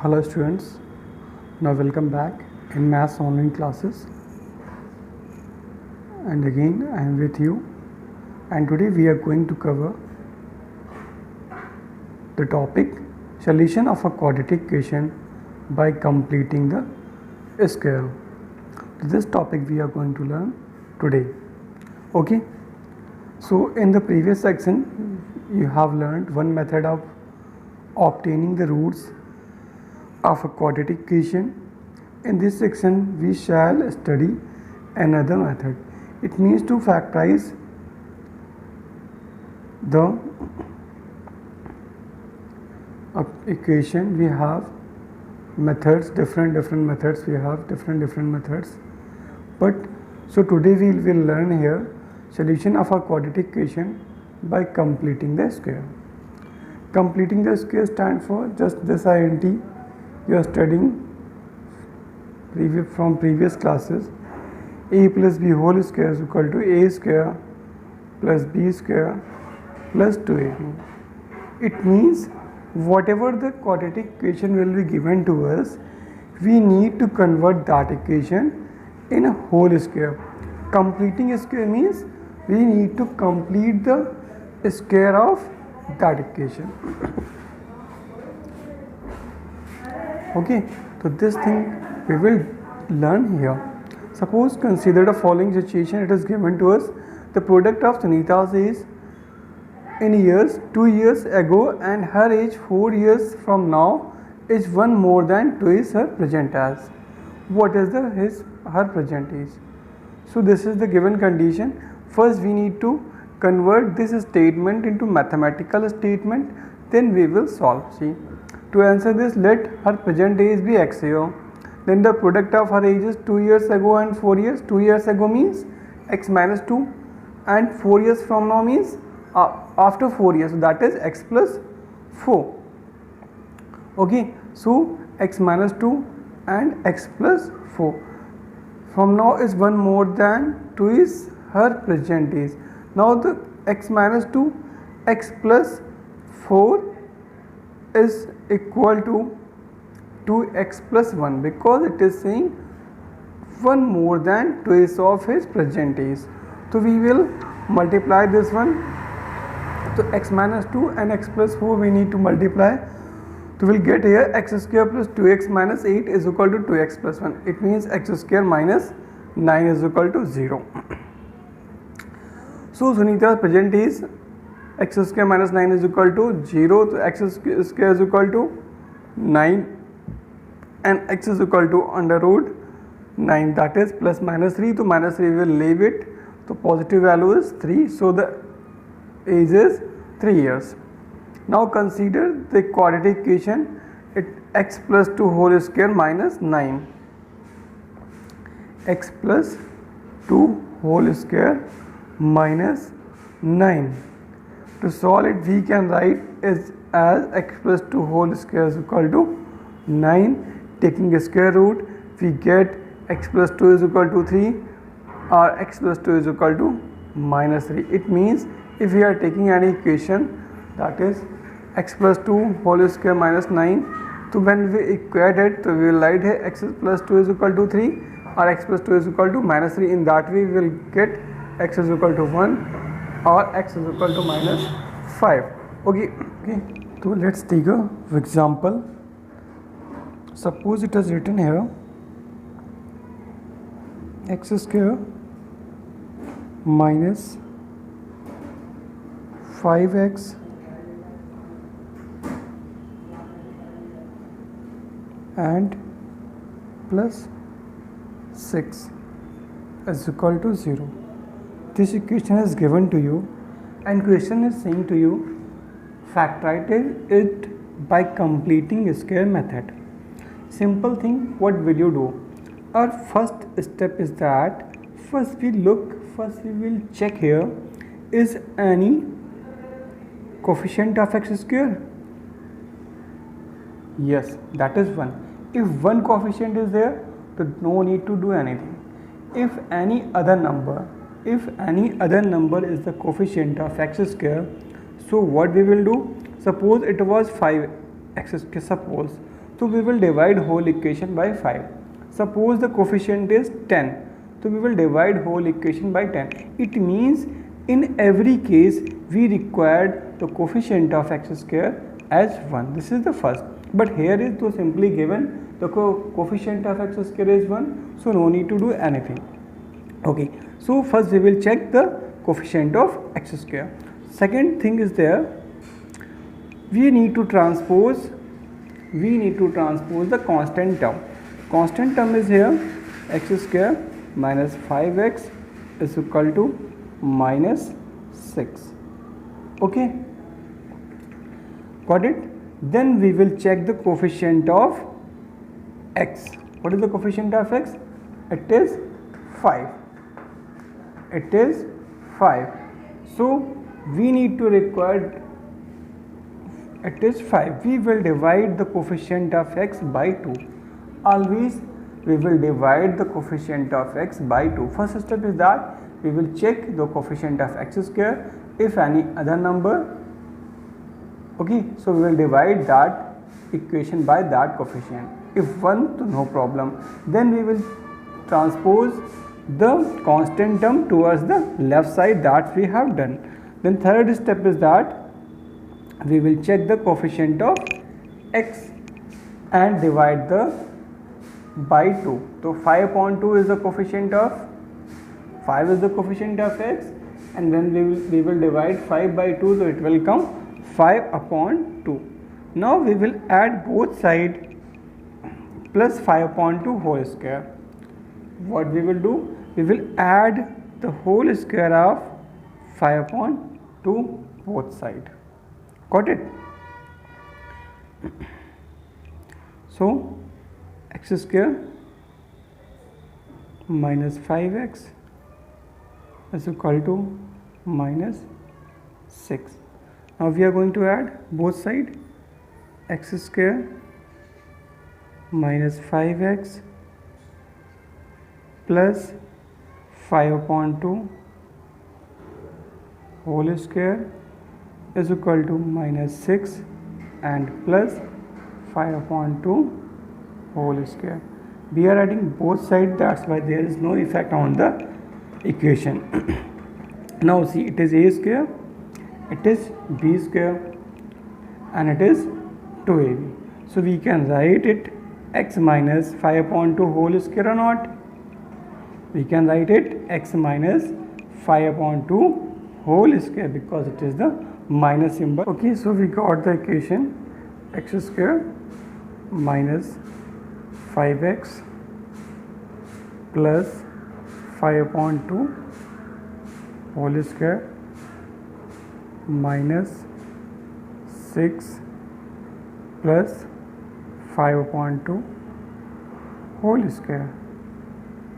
Hello students, now welcome back in maths online classes, and again I am with you, and today we are going to cover the topic solution of a quadratic equation by completing the square. This topic we are going to learn today. Okay, so in the previous section you have learned one method of obtaining the roots of a quadratic equation. In this section we shall study another method. It means to factorize the equation. We have methods, different methods. We have different methods. But so today we will learn here solution of a quadratic equation by completing the square. Completing the square stands for just this INT you are studying from previous classes. A plus b whole square is equal to a square plus b square plus 2ab. It means whatever the quadratic equation will be given to us, we need to convert that equation in a whole square. Completing a square means we need to complete the square of that equation. Okay, so this thing we will learn here. Suppose consider the following situation. It is given to us the product of Sunita's age in years 2 years ago and her age 4 years from now is 1 more than 2 is her present age. What is her present age? So this is the given condition. First we need to convert this statement into mathematical statement, then we will solve. See, to answer this, let her present age be x here. Then the product of her age is 2 years ago and 4 years. 2 years ago means x minus 2 and 4 years from now means after 4 years, so that is x plus 4. Okay, so x minus 2 and x plus 4 from now is 1 more than 2 is her present age. Now the x minus 2 x plus 4 is equal to 2x plus 1 because it is saying 1 more than 2 is of his present age. So we will multiply this one. So x minus 2 and x plus 4 we need to multiply. So we will get here x square plus 2x minus 8 is equal to 2x plus 1. It means x square minus 9 is equal to 0. So Sunita's present is x square minus 9 is equal to 0. So x square is equal to 9 and x is equal to under root 9, that is plus minus 3. So minus 3 we will leave it. So positive value is 3. So the age is 3 years. Now consider the quadratic equation. It x plus 2 whole square minus 9. X plus 2 whole square minus 9. To solve it we can write as x plus 2 whole square is equal to 9. Taking a square root we get x plus 2 is equal to 3 or x plus 2 is equal to minus 3. It means if we are taking any equation that is x plus 2 whole square minus 9, so when we equate it, so we will write here x plus 2 is equal to 3 or x plus 2 is equal to minus 3. In that way we will get x is equal to 1 or x is equal to minus 5. Okay, so let's take a example. Suppose it is written here x square minus 5x and plus 6 is equal to 0. This equation is given to you and question is saying to you factorize it by completing square method. Simple thing, what will you do? Our first step is that first we will check here, is any coefficient of x square? Yes, that is 1. If one coefficient is there, then no need to do anything. If any other number is the coefficient of x square, so what we will do? Suppose it was 5x square, suppose. So we will divide whole equation by 5. Suppose the coefficient is 10. So we will divide whole equation by 10. It means in every case we required the coefficient of x square as 1. This is the first. But here is to simply given the coefficient of x square is 1. So no need to do anything. Okay. So first we will check the coefficient of x square. Second thing is there, we need to transpose the constant term. Constant term is here x square minus 5x is equal to minus 6. Okay, got it? Then we will check the coefficient of x. What is the coefficient of x? It is 5. It is 5. So we need to require, it is 5. We will divide the coefficient of x by 2. Always we will divide the coefficient of x by 2. First step is that we will check the coefficient of x square. If any other number, okay, so we will divide that equation by that coefficient. If 1, so no problem. Then we will transpose the constant term towards the left side, that we have done. Then third step is that we will check the coefficient of x and divide the by 2. So 5 upon 2 is the coefficient of 5 is the coefficient of x, and then we will divide 5 by 2, so it will come 5 upon 2. Now we will add both sides plus 5 upon 2 whole square. What we will do? We will add the whole square of 5 upon 2 both sides. Got it? So x square minus 5x is equal to minus 6. Now we are going to add both sides. X square minus 5x plus 5 upon 2 whole square is equal to minus 6 and plus 5 upon 2 whole square. We are adding both sides, that's why there is no effect on the equation. Now see, it is a square, it is b square, and it is 2ab. So we can write it x minus 5 upon 2 whole square or not? We can write it x minus 5 upon 2 whole square because it is the minus symbol. Okay, so we got the equation x square minus 5x plus 5 upon 2 whole square minus 6 plus 5 upon 2 whole square.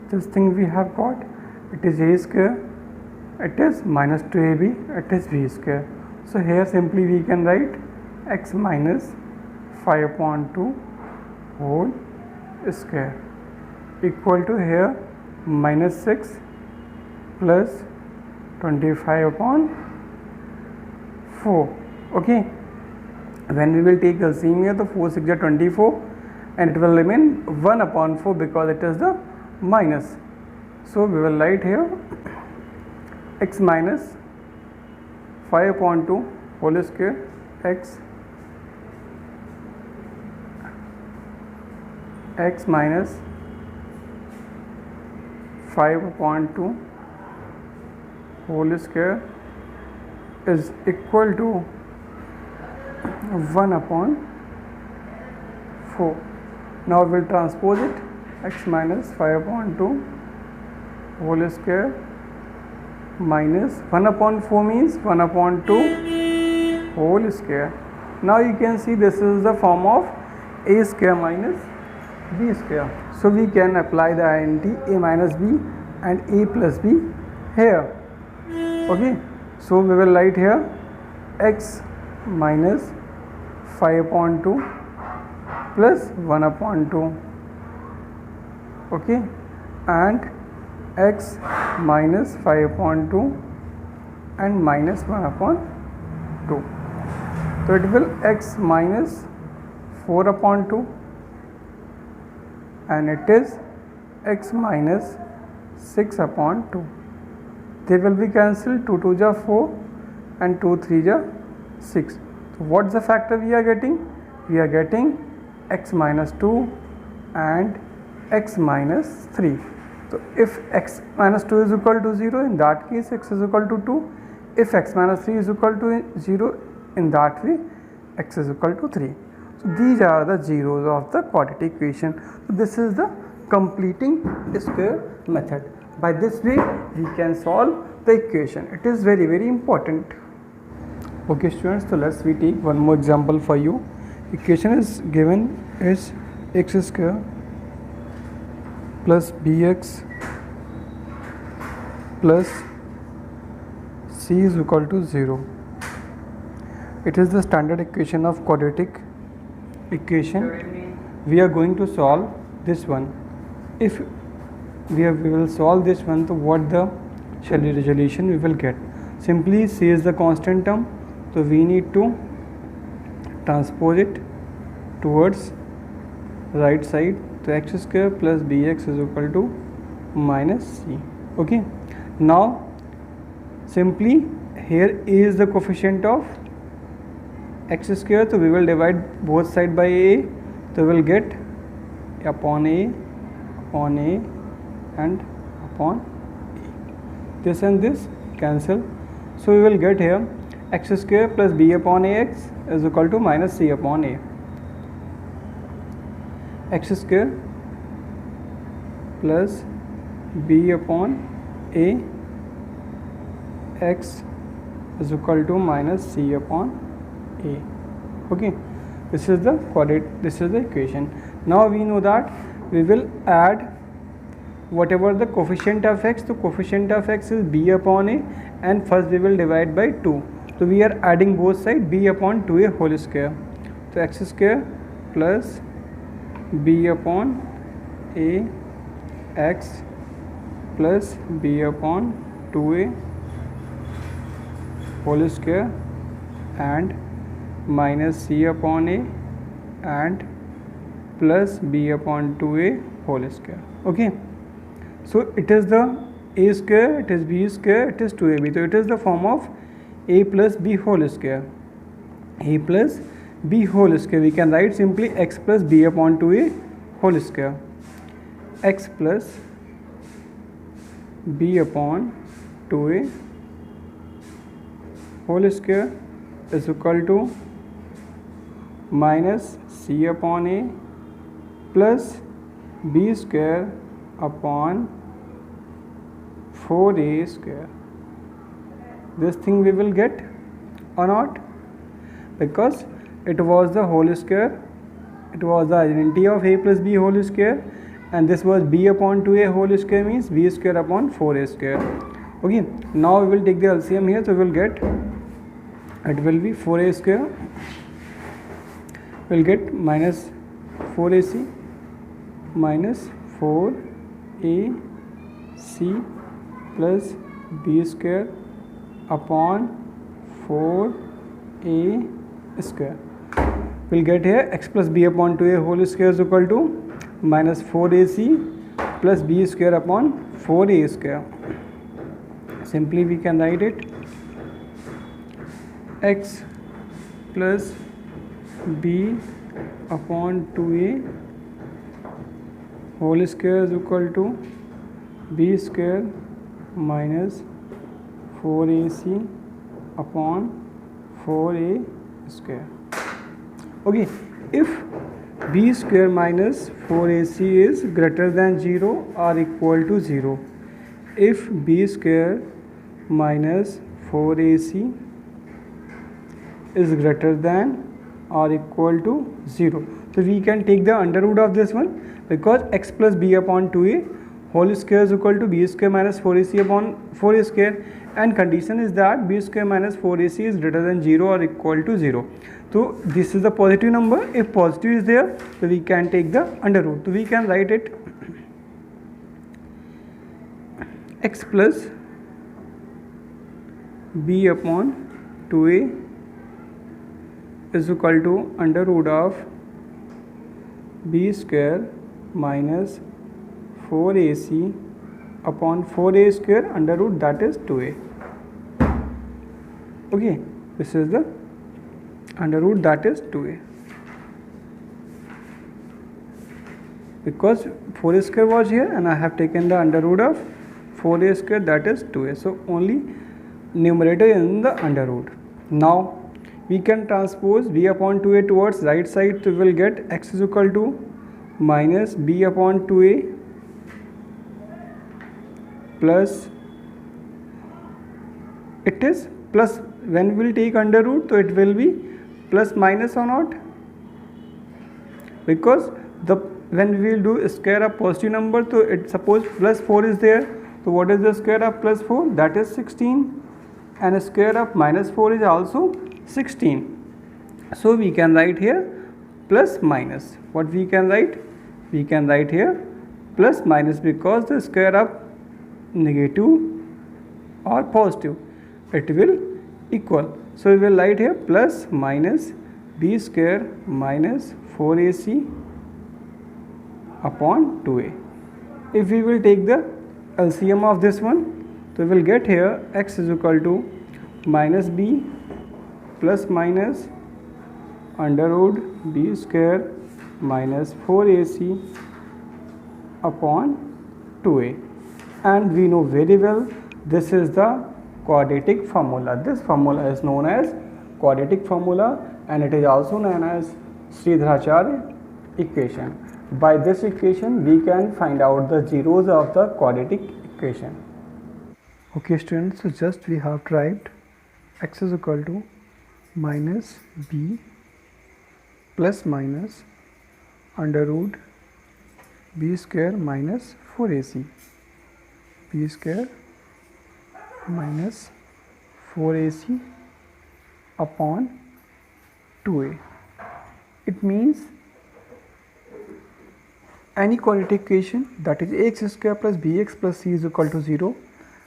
This thing we have got, it is a square, it is minus 2ab, it is b square. So here simply we can write x minus 5 upon 2 whole square equal to here minus 6 plus 25 upon 4. Okay, when we will take LCM here, the 4 6 are 24 and it will remain 1 upon 4 because it is the minus. So we will write here x minus 5 upon 2 whole square x minus 5 upon 2 whole square is equal to 1 upon 4. Now we will transpose it, x minus 5 upon 2 whole square minus 1 upon 4 means 1 upon 2 whole square. Now you can see this is the form of a square minus b square. So we can apply the identity a minus b and a plus b here. Okay, so we will write here x minus 5 upon 2 plus 1 upon 2. Okay, and x minus 5 upon 2 and minus 1 upon 2. So it will x minus 4 upon 2 and it is x minus 6 upon 2. They will be cancelled, 2 2 ja 4 and 2 3 ja 6. So what's the factor we are getting? We are getting x minus 2 and x minus 3. So if x minus 2 is equal to 0, in that case x is equal to 2. If x minus 3 is equal to 0, in that way x is equal to 3. So these are the zeros of the quadratic equation. So this is the completing square method. By this way we can solve the equation. It is very important. Okay students, so let's we take one more example for you. Equation is given is x square plus bx plus c is equal to 0. It is the standard equation of quadratic equation. We are going to solve this one. If we will solve this one, so what the resolution we will get? Simply c is the constant term, so we need to transpose it towards right side. So x square plus bx is equal to minus c. Okay, now simply here a is the coefficient of x square, so we will divide both side by a, so we will get upon a and upon a. This and this cancel, so we will get here x square plus b upon ax is equal to minus c upon a. X square plus b upon a x is equal to minus c upon a. Okay, this is the quadratic, this is the equation. Now we know that we will add whatever the coefficient of x. So coefficient of x is b upon a, and first we will divide by 2. So we are adding both sides, b upon 2a whole square. So x square plus b upon a x plus b upon 2a whole square and minus c upon a and plus b upon 2a whole square. Okay, so it is the a square, it is b square, it is 2ab. So it is the form of a plus b whole square. A plus b whole square, we can write simply x plus b upon 2a whole square. X plus b upon 2a whole square is equal to minus c upon a plus b square upon 4a square. This thing we will get or not, because it was the whole square, it was the identity of a plus b whole square, and this was b upon 2a whole square means b square upon 4a square. Okay, now we will take the LCM here, so we will get, it will be 4a square, we will get minus 4ac minus 4ac plus b square upon 4a square. We will get here x plus b upon 2a whole square is equal to minus 4ac plus b square upon 4a square. Simply we can write it x plus b upon 2a whole square is equal to b square minus 4ac upon 4a square. Okay, if b square minus 4ac is greater than 0 or equal to 0, if b square minus 4ac is greater than or equal to 0, so we can take the under root of this one, because x plus b upon 2a whole square is equal to b square minus 4ac upon 4a square, and condition is that b square minus 4ac is greater than 0 or equal to 0. So this is the positive number. If positive is there, so we can take the under root. So we can write it x plus b upon 2a is equal to under root of b square minus 4ac upon 4a square under root, that is 2a. Okay, this is the under root, that is 2a, because 4a square was here and I have taken the under root of 4a square, that is 2a. So only numerator in the under root. Now we can transpose b upon 2a towards right side, so we will get x is equal to minus b upon 2a plus, it is plus, when we will take under root, so it will be plus minus or not, because the when we will do square of positive number, so it suppose plus 4 is there, so what is the square of plus 4? That is 16, and square of minus 4 is also 16. So we can write here plus minus. What we can write? We can write here plus minus, because the square of negative or positive, it will equal. So we will write here plus minus b square minus 4ac upon 2a. If we will take the LCM of this one, so we will get here x is equal to minus b plus minus under root b square minus 4ac upon 2a. And we know very well this is the quadratic formula. This formula is known as quadratic formula, and it is also known as Sridharacharya equation. By this equation we can find out the zeros of the quadratic equation. Okay students, so just we have derived x is equal to minus b plus minus under root b square minus 4ac, b square minus 4ac upon 2a. It means any quadratic equation, that is ax square plus bx plus c is equal to 0,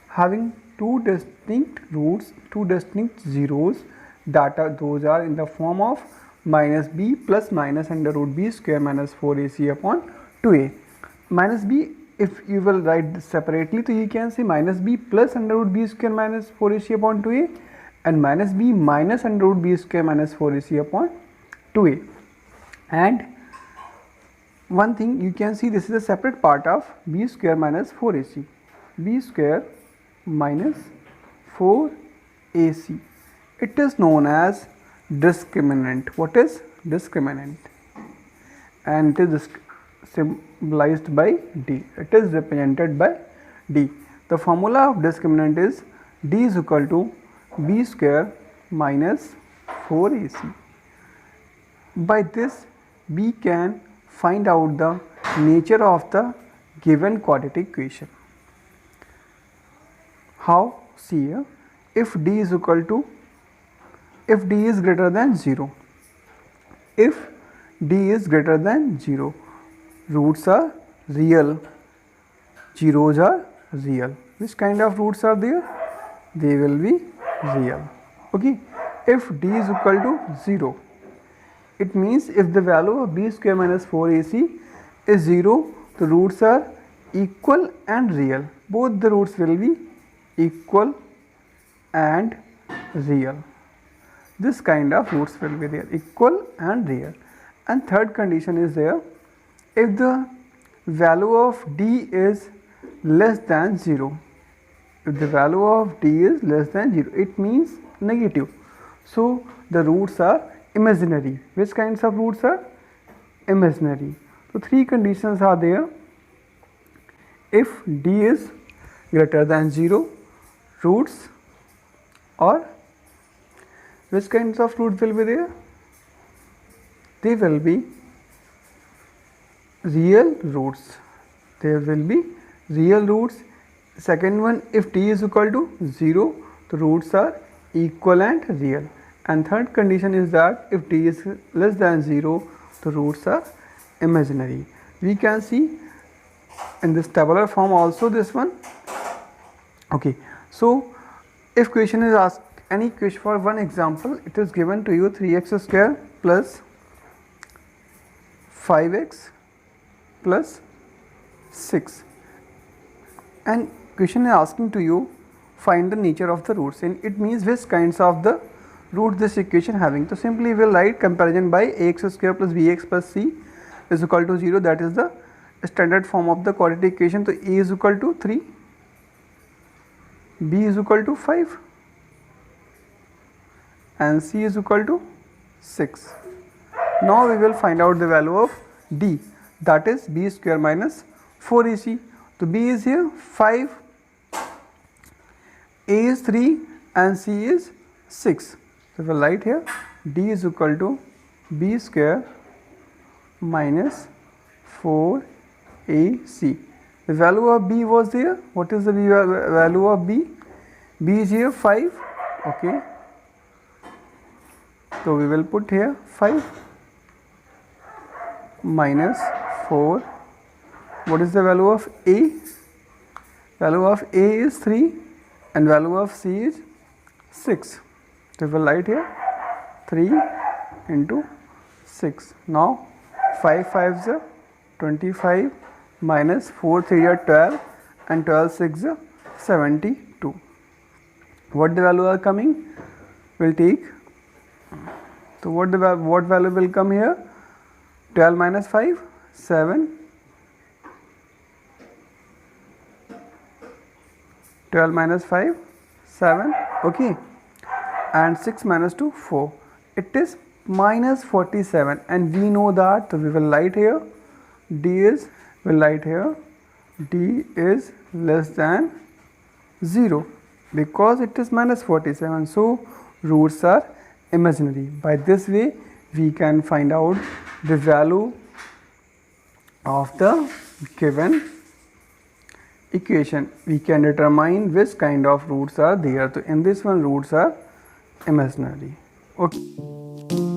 having two distinct roots, two distinct zeros, that are, those are in the form of minus b plus minus under root b square minus 4ac upon 2a. Minus b, if you will write this separately, so you can say minus b plus under root b square minus 4ac upon 2a, and minus b minus under root b square minus 4ac upon 2a. And one thing you can see, this is a separate part of b square minus 4ac, b square minus 4ac. It is known as discriminant. What is discriminant? And it is symbolized by d. It is represented by d. The formula of discriminant is d is equal to b square minus 4ac. By this we can find out the nature of the given quadratic equation. How? See here, if d is equal to, if d is greater than 0, if d is greater than 0, roots are real, zeros are real. Which kind of roots are there? They will be real. Okay, if d is equal to 0, it means if the value of b square minus 4ac is 0, the roots are equal and real. Both the roots will be equal and real. This kind of roots will be there, equal and real. And third condition is there, if the value of d is less than 0, if the value of d is less than 0, it means negative. So the roots are imaginary. Which kinds of roots are imaginary? So three conditions are there. If d is greater than 0, roots, or which kinds of roots will be there? They will be real roots. There will be real roots. Second one, if d is equal to 0, the roots are equal and real. And third condition is that if d is less than 0, the roots are imaginary. We can see in this tabular form also this one. Okay, so if question is asked, any question for one example, it is given to you 3x square plus 5x plus 6. And question is asking to you find the nature of the roots, and it means which kinds of the roots this equation having. So simply we will write comparison by ax square plus bx plus c is equal to 0. That is the standard form of the quadratic equation. So a is equal to 3, b is equal to 5 and c is equal to 6. Now we will find out the value of d, that is b square minus 4ac. So b is here 5, a is 3 and c is 6. So we will write here d is equal to b square minus 4ac. The value of b was there. What is the value of b? B is here 5. Okay. So we will put here 5 minus 4. What is the value of a? Value of a is 3 and value of c is 6. So we will write here 3 into 6. Now 5 5s are 25 minus 4 3 are 12 and 12 6 are 72. What the value are coming? We'll take. So what value will come here? 12 minus 5, 7. 12 minus 5, 7. Okay. And 6 minus 2, 4. It is minus 47, and we know that. So we will write here d is less than 0 because it is minus 47. So roots are imaginary. By this way we can find out the value of the given equation. We can determine which kind of roots are there. So in this one roots are imaginary. Okay.